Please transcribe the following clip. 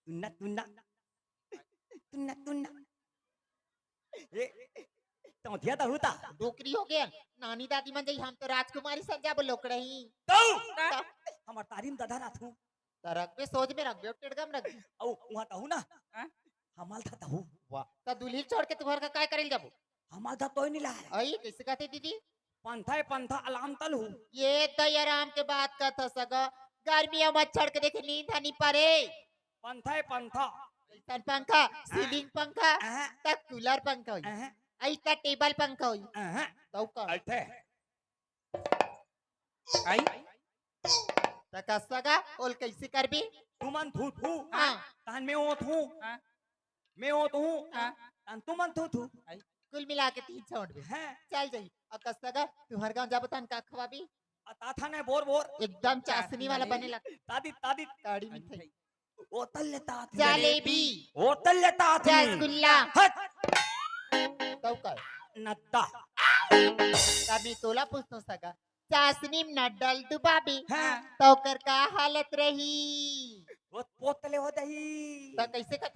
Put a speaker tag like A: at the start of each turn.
A: तुन्ना तुन्ना तुन्ना तुन्ना ये तो दिया था होता
B: डोकरी हो गया नानी दादी मन जाई हम तो राजकुमारी संजा बोलो कड़ही
A: तो
B: ता-
A: हमार तारीम दादा ना थू
B: ता रख बे सोच में रख बे टिड़गम रख बे।
A: औ वहां था ना
C: हाँ?
A: हमाल था हूँ
B: वाह ता दुल्ही छोड़ के तुम्हारे का काय करेल जाबो
A: हमाल था तो नहीं ला
B: आई कैसे कहते दीदी
A: पंथा अलाम तल हूँ
B: ये दयाराम के बात का था सगा गर्मियों मच्छर के देखे नींद नहीं पारे
A: पंथा
B: ऐसा पंखा सीलिंग पंखा
A: अह
B: ता कूलर पंखा होई
A: अह
B: ऐसा टेबल पंखा होई
A: अह
B: तो का
A: अल्थे
C: आई
B: ता कसगा ओल कैसे करबी
A: तुमन थू
B: हाँ
A: तान में ओ थू
C: हाँ?
A: मैं ओ थू
C: हाँ?
A: तान तुमन थू
B: कुल मिला के 3 साउंड में
A: हैं
B: चल जाई और कसगा तुम्हारे गांव जा बतान का खवाबी
A: ताथा ने बोर
B: एकदम चाशनी वाला बने लग
A: तादी
B: काड़ी मिठाई
A: ओतल लेता थे
B: जलेबी
A: ओतल लेता थे
B: रसगुल्ला
A: हट
B: तो का
A: नत्ता
B: तभी तोला पूछनो सगा चाशनी में न डल दुबाबी
A: हाँ।
B: तो कर का हालत रही
A: वो पोतले हो दही
B: तो कैसे का